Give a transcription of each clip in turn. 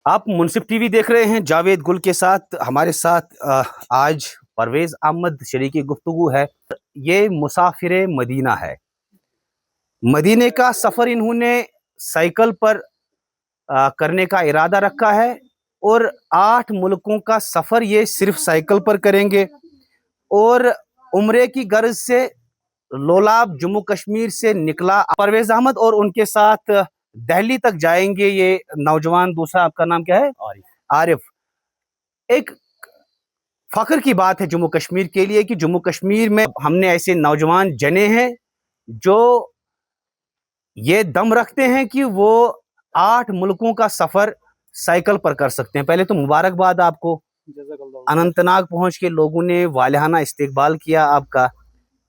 आप मुनसिफ टीवी देख रहे हैं जावेद गुल के साथ। हमारे साथ आज परवेज अहमद शरीकी गुफ्तगू है। ये मुसाफिर मदीना है। मदीने का सफ़र इन्होंने साइकिल पर करने का इरादा रखा है और 8 मुल्कों का सफ़र ये सिर्फ साइकिल पर करेंगे और उम्रे की गर्ज से लोलाब जम्मू कश्मीर से निकला परवेज अहमद और उनके साथ दिल्ली तक जाएंगे ये नौजवान। दूसरा आपका नाम क्या है? आरिफ। एक फख्र की बात है जम्मू कश्मीर के लिए कि जम्मू कश्मीर में हमने ऐसे नौजवान जने हैं जो ये दम रखते हैं कि वो 8 मुल्कों का सफर साइकिल पर कर सकते हैं। पहले तो मुबारकबाद आपको। अनंतनाग पहुंच के लोगों ने वालिहाना इस्तकबाल किया आपका,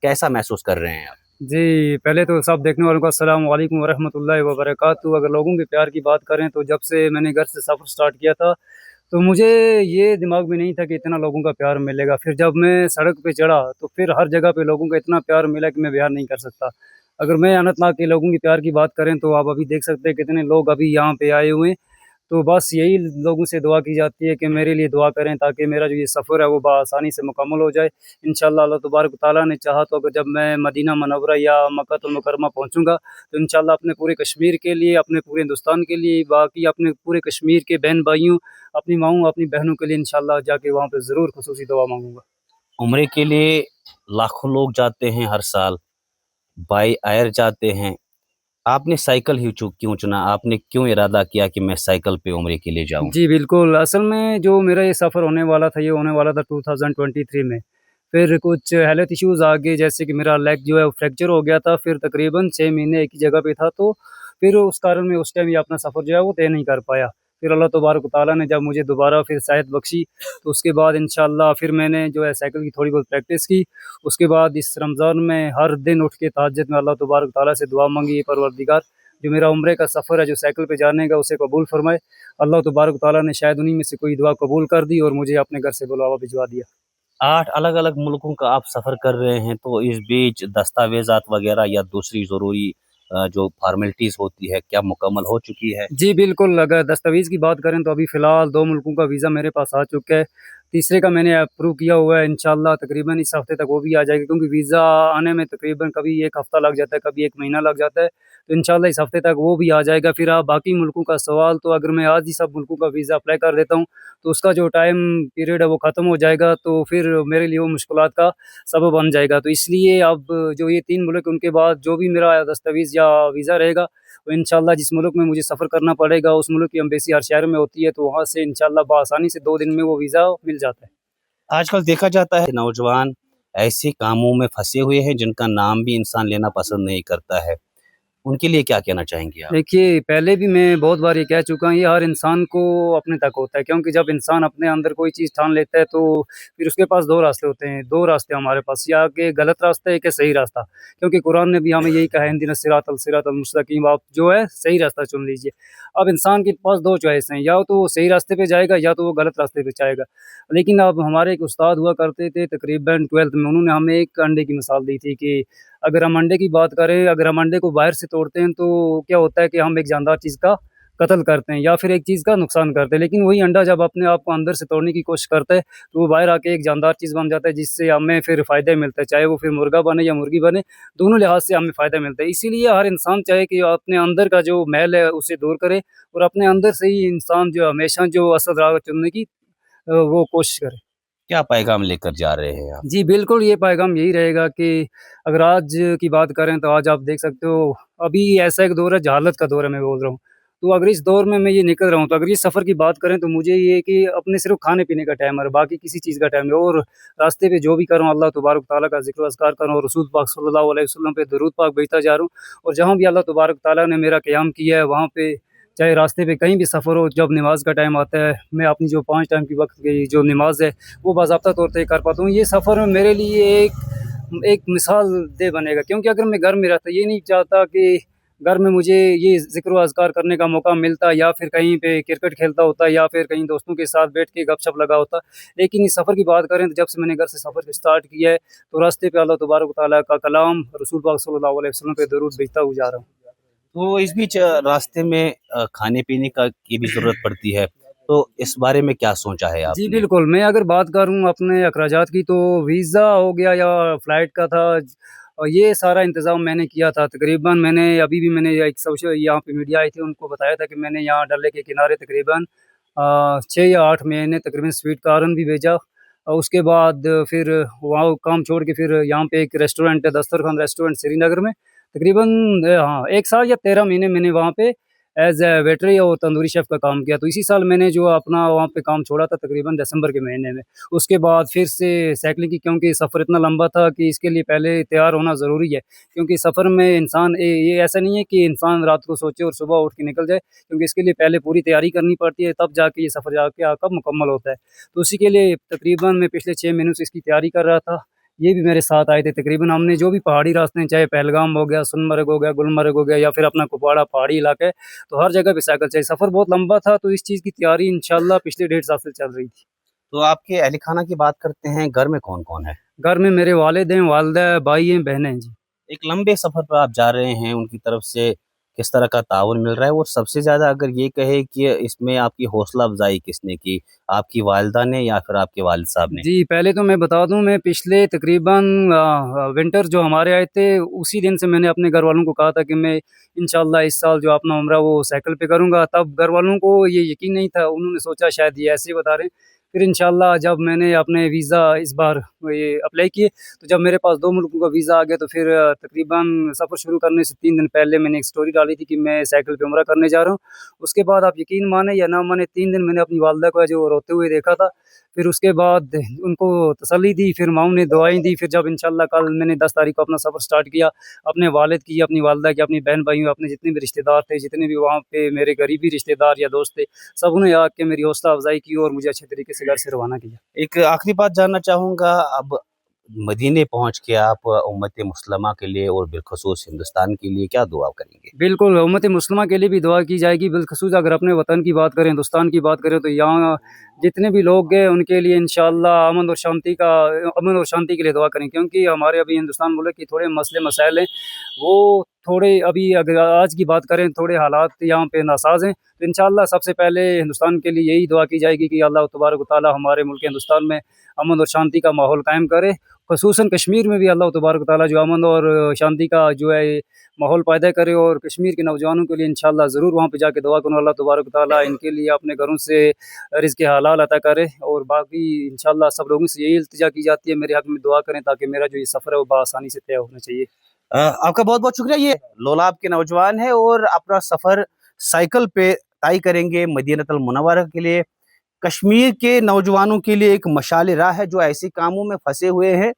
कैसा महसूस कर रहे हैं आप? जी, पहले तो सब देखने वालों को अस्सलाम वालेकुम वरहमतुल्लाहि वबरकातुहू। अगर लोगों के प्यार की बात करें तो जब से मैंने घर से सफ़र स्टार्ट किया था तो मुझे ये दिमाग में नहीं था कि इतना लोगों का प्यार मिलेगा। फिर जब मैं सड़क पे चढ़ा तो फिर हर जगह पे लोगों का इतना प्यार मिला कि मैं बयान नहीं कर सकता। अगर मैं अनंतनाग के लोगों की प्यार की बात करें तो आप अभी देख सकते हैं कितने लोग अभी यहाँ पे आए हुए हैं। तो बस यही लोगों से दुआ की जाती है कि मेरे लिए दुआ करें ताकि मेरा जो ये सफ़र है वो बआसानी से मुकम्मल हो जाए। इंशाअल्लाह अल्लाह तबारक व तआला ने चाहा तो अगर जब मैं मदीना मुनव्वरा या मक्कातुल मुकर्रमा पहुँचूँगा तो इंशाअल्लाह अपने पूरे कश्मीर के लिए, अपने पूरे हिंदुस्तान के लिए, बाकी अपने पूरे कश्मीर के बहन-भाइयों, अपनी माँओं, अपनी बहनों के लिए इंशाअल्लाह जाके वहाँ पे ज़रूर ख़ुसूसी दुआ माँगूँगा। उम्रे के लिए लाखों लोग जाते हैं हर साल, बाई एयर जाते हैं। आपने साइकिल ही क्यों चुना? आपने क्यों इरादा किया कि मैं साइकिल पे उम्रे के लिए जाऊं? जी, बिल्कुल। असल में जो मेरा ये सफ़र होने वाला था, ये होने वाला था 2023 में। फिर कुछ हेल्थ इश्यूज़ आ गए, जैसे कि मेरा लेग जो है वो फ्रैक्चर हो गया था। फिर तकरीबन 6 महीने एक ही जगह पे था, तो फिर उस कारण मैं उस टाइम ये अपना सफ़र जो है वो तय नहीं कर पाया। फिर अल्लाह तबारक व तआला ने जब मुझे दोबारा फिर सेहत बख्शी, तो उसके बाद इंशाअल्लाह फिर मैंने जो है साइकिल की थोड़ी बहुत प्रैक्टिस की। उसके बाद इस रमज़ान में हर दिन उठ के तहज्जुद में अल्लाह तबारक व तआला से दुआ माँगी, "ये परवरदिगार, जो मेरा उम्रे का सफ़र है, जो साइकिल पे जाने का, उसे कबूल फ़रमाए।" अल्लाह तबारक व तआला ने शायद उन्हीं में से कोई दुआ कबूल कर दी और मुझे अपने घर से बुलावा भिजवा दिया। 8 अलग-अलग मुल्कों का आप सफ़र कर रहे हैं, तो इस बीच दस्तावेज़ात वग़ैरह या दूसरी ज़रूरी जो फ़ॉर्मेलिटीज़ होती है, क्या मुकम्मल हो चुकी है? जी, बिल्कुल। अगर दस्तावेज़ की बात करें तो अभी फ़िलहाल 2 मुल्कों का वीज़ा मेरे पास आ चुका है। तीसरे का मैंने अप्रूव किया हुआ है, इंशाअल्लाह तकरीबन इस हफ़्ते तक वो भी आ जाएगा, क्योंकि वीज़ा आने में तकरीबन कभी 1 हफ़्ता लग जाता है, कभी 1 महीना लग जाता है। तो इंशाअल्लाह इस हफ़्ते तक वो भी आ जाएगा। फिर आप बाकी मुल्कों का सवाल, तो अगर मैं आज ही सब मुल्कों का वीज़ा अप्लाई कर देता हूँ, तो उसका जो टाइम पीरियड है वो ख़त्म हो जाएगा, तो फिर मेरे लिए वो मुश्किलात का सबब बन जाएगा। तो इसलिए अब जो ये 3 मुल्क, उनके बाद जो भी मेरा दस्तावेज़ या वीज़ा रहेगा, तो इंशाअल्लाह जिस मुल्क में मुझे सफ़र करना पड़ेगा, उस मुल्क की एम्बेसी हर शहर में होती है, तो वहाँ से इंशाअल्लाह बआसानी से 2 दिन में वो वीज़ा मिल जाता है। आजकल देखा जाता है नौजवान ऐसे कामों में फँसे हुए हैं जिनका नाम भी इंसान लेना पसंद नहीं करता है। उनके लिए क्या कहना चाहेंगे आप? देखिए, पहले भी मैं बहुत बार ये कह चुका हूँ, ये हर इंसान को अपने तक होता है, क्योंकि जब इंसान अपने अंदर कोई चीज़ ठान लेता है, तो फिर उसके पास 2 रास्ते होते हैं। 2 रास्ते हमारे पास, या कि गलत रास्ता है, एक है सही रास्ता। क्योंकि कुरान ने भी हमें यही कहा है, इहदिनस सिरातल सिरातल मुस्तकीम, आप जो है सही रास्ता चुन लीजिए। अब इंसान के पास 2 चॉइस हैं, या तो वो सही रास्ते पे जाएगा या तो वो गलत रास्ते पे जाएगा। लेकिन अब हमारे एक उस्ताद हुआ करते थे तकरीबन 12th में, उन्होंने हमें एक अंडे की मिसाल दी थी कि अगर हम अंडे की बात करें, अगर हम अंडे को बाहर से तोड़ते हैं तो क्या होता है कि हम एक जानदार चीज़ का कत्ल करते हैं या फिर एक चीज़ का नुकसान करते हैं। लेकिन वही अंडा जब अपने आप को अंदर से तोड़ने की कोशिश करता है, तो वो बाहर आके एक जानदार चीज़ बन जाता है, जिससे हमें फिर फ़ायदे मिलते हैं। चाहे वो फिर मुर्गा बने या मुर्गी बने, दोनों लिहाज से हमें फ़ायदा मिलता है। इसीलिए हर इंसान चाहे कि अपने अंदर का जो मैल है उसे दूर करे और अपने अंदर से ही इंसान जो हमेशा जो असद राह चुनने की वो कोशिश करे। क्या पैगाम लेकर जा रहे हैं आप? जी, बिल्कुल, ये पैगाम यही रहेगा कि अगर आज की बात करें तो आज आप देख सकते हो, अभी ऐसा एक दौर है जहालत का दौर है, मैं बोल रहा हूँ। तो अगर इस दौर में मैं ये निकल रहा हूँ, तो अगर ये सफ़र की बात करें तो मुझे ये है कि अपने सिर्फ़ खाने-पीने का टाइम है, बाकी किसी चीज़ का टाइम नहीं, और रास्ते पे जो भी कर रहा हूँ अल्लाह तबारक तआला का ज़िक्र अज़कार कर रहा हूँ, रसूल पाक सल्लल्लाहु अलैहि वसल्लम पे दुरूद पाक भेजता जा रहा हूँ, और जहाँ भी अल्लाह तबारक तआला ने मेरा क़याम किया है वहाँ पे, चाहे रास्ते पे कहीं भी सफ़र हो, जब नमाज़ का टाइम आता है, मैं अपनी जो 5 टाइम की वक़्त की जो नमाज़ है वो बाज़ाब्ता तौर पे कर पाता हूँ। ये सफ़र में मेरे लिए एक एक मिसाल दे बनेगा, क्योंकि अगर मैं घर में रहता, ये नहीं चाहता कि घर में मुझे ये ज़िक्र व अज़कार करने का मौका मिलता, या फिर कहीं पे क्रिकेट खेलता होता, या फिर कहीं दोस्तों के साथ बैठ के गपशप लगा होता। लेकिन इस सफ़र की बात करें तो जब से मैंने घर से सफ़र स्टार्ट किया है, तो रास्ते पे अल्लाह तबारक व तआला का कलाम, रसूल पाक सल्लल्लाहु अलैहि वसल्लम पे दुरूद भेजता हुआ जा रहा हूँ। तो इस बीच रास्ते में खाने-पीने का की भी ज़रूरत पड़ती है। तो इस बारे में क्या सोचा है जी आपने? बिल्कुल, मैं अगर बात करूँ अपने अखराजात की तो वीज़ा हो गया या फ़्लाइट का था ये सारा इंतज़ाम मैंने किया था। तकरीबन मैंने अभी भी मैंने एक सोशल यहाँ पे मीडिया आई थी उनको बताया था कि मैंने यहाँ डल लेक के किनारे तकरीबन 6 या 8 महीने तकरीबन स्वीट कॉर्न भी भेजा। उसके बाद फिर वहाँ काम छोड़ के फिर यहाँ पे एक रेस्टोरेंट है दस्तरखान रेस्टोरेंट श्रीनगर में। तकरीबन हाँ, 1 साल या 13 महीने मैंने वहाँ पे एज़ ए वेटरी और तंदूरी शेफ़ का काम किया। तो इसी साल मैंने जो अपना वहाँ पे काम छोड़ा था तकरीबन दिसंबर के महीने में। उसके बाद फिर से साइकिलिंग की क्योंकि सफ़र इतना लंबा था कि इसके लिए पहले तैयार होना ज़रूरी है। क्योंकि सफ़र में इंसान ये ऐसा नहीं है कि इंसान रात को सोचे और सुबह उठ के निकल जाए, क्योंकि इसके लिए पहले पूरी तैयारी करनी पड़ती है, तब जाके ये सफ़र जाके कब मुकम्मल होता है। तो उसी के लिए तकरीबन मैं पिछले 6 महीनों से इसकी तैयारी कर रहा था। ये भी मेरे साथ आए थे तकरीबन हमने जो भी पहाड़ी रास्ते हैं, चाहे पहलगाम हो गया, सोनमर्ग हो गया, गुलमर्ग हो गया या फिर अपना कुपवाड़ा पहाड़ी इलाका है, तो हर जगह पे साइकिल चली। सफ़र बहुत लंबा था, तो इस चीज़ की तैयारी इंशाअल्लाह पिछले 1.5 साल से चल रही थी। तो आपके अहल खाना की बात करते हैं, घर में कौन-कौन है? घर में मेरे वालिद हैं, वालिदा है, भाई हैं, बहनें हैं। जी। एक लंबे सफ़र पर आप जा रहे हैं, उनकी तरफ से किस तरह का ताउन मिल रहा है? और सबसे ज़्यादा अगर ये कहें कि इसमें आपकी हौसला अफ़ज़ाई किसने की? आपकी वालिदा ने या फिर आपके वालिद साहब ने? जी, पहले तो मैं बता दूँ मैं पिछले तकरीबन विंटर जो हमारे आए थे, उसी दिन से मैंने अपने घरवालों को कहा था कि मैं इंशाअल्लाह इस साल जो अपना उम्रा वो साइकिल पे करूँगा। तब घरवालों को ये यकीन नहीं था, उन्होंने सोचा शायद ये ऐसे ही बता रहे हैं। फिर इंशाअल्लाह जब मैंने अपने वीज़ा इस बार ये अप्लाई किए, तो जब मेरे पास 2 मुल्कों का वीज़ा आ गया तो फिर तकरीबन सफ़र शुरू करने से 3 दिन पहले मैंने एक स्टोरी डाली थी कि मैं साइकिल पे उम्रा करने जा रहा हूँ। उसके बाद आप यकीन माने या ना माने 3 दिन मैंने अपनी वालिदा को जो रोते हुए देखा था। फिर उसके बाद उनको तसल्ली दी, फिर माँ ने दुआएँ दी, फिर जब इंशाअल्लाह कल मैंने 10 तारीख को अपना सफ़र स्टार्ट किया, अपने वालिद की, अपनी वालिदा की, अपनी बहन-भाइयों, अपने जितने भी रिश्तेदार थे, जितने भी वहाँ पे मेरे करीबी रिश्तेदार या दोस्त थे, सबने आके मेरी हौसला अफ़ज़ाई की और मुझे अच्छे तरीके से घर से रवाना किया। एक आखिरी बात जानना चाहूँगा, अब मदीने पहुँच के आप उम्मत मुस्लिमा के लिए और बिलख़ुसूस हिंदुस्तान के लिए क्या दुआ करेंगे? बिल्कुल, उम्मत मुस्लिमा के लिए भी दुआ की जाएगी, बिलख़ुसूस अगर अपने वतन की बात करें, हिंदुस्तान की बात करें, तो यहाँ जितने भी लोग हैं, उनके लिए इंशाअल्लाह अमन और शांति के लिए दुआ करें। क्योंकि हमारे अभी हिंदुस्तान मुल्क के थोड़े मसले-मसाइल हैं, वो थोड़े अभी अगर आज की बात करें, थोड़े हालात यहाँ पे नासाज़ हैं। तो इंशाअल्लाह सबसे पहले हिंदुस्तान के लिए यही दुआ की जाएगी कि अल्लाह तबारक व तआला हमारे मुल्क हिंदुस्तान में अमन और शांति का माहौल कायम करे। ख़ुसूसन कश्मीर में भी अल्लाह तबारक व तआला जो अमन और शांति का जो है माहौल पैदा करे और कश्मीर के नौजवानों के लिए इंशाअल्लाह ज़रूर वहाँ पे जाके दुआ करूँ अल्लाह तबारक व तआला इनके लिए अपने घरों से रिज़्क़ हलाल अता करे। और बाकी इंशाअल्लाह सब लोगों से यही इल्तिजा की जाती है मेरे हक़ में दुआ करें ताकि मेरा जो ये सफ़र है वो बआसानी से तय होना चाहिए। आपका बहुत-बहुत शुक्रिया। ये लोलाब के नौजवान हैं और अपना सफ़र साइकिल पे तय करेंगे मदीनतुल मुनव्वरा के लिए। कश्मीर के नौजवानों के लिए एक मशाल राह है जो ऐसे कामों में फँसे हुए हैं,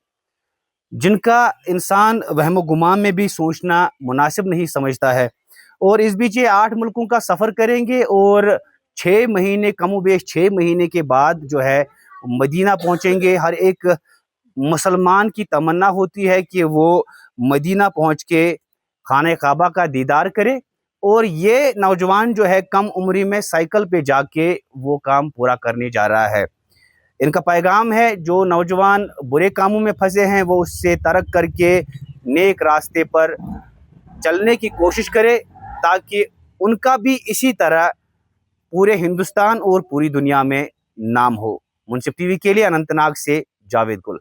जिनका इंसान वहम-ओ-गुमान में भी सोचना मुनासिब नहीं समझता है। और इस बीच ये 8 मुल्कों का सफ़र करेंगे और 6 महीने कमोबेश 6 महीने के बाद जो है मदीना पहुँचेंगे। हर एक मुसलमान की तमन्ना होती है कि वो मदीना पहुँच के खाने काबा का दीदार करे और ये नौजवान जो है कम उम्री में साइकिल पे जाके वो काम पूरा करने जा रहा है। इनका पैगाम है जो नौजवान बुरे कामों में फंसे हैं वो उससे तर्क करके नेक रास्ते पर चलने की कोशिश करे ताकि उनका भी इसी तरह पूरे हिंदुस्तान और पूरी दुनिया में नाम हो। मुंसिफ टीवी के लिए अनंतनाग से जावेद गुल।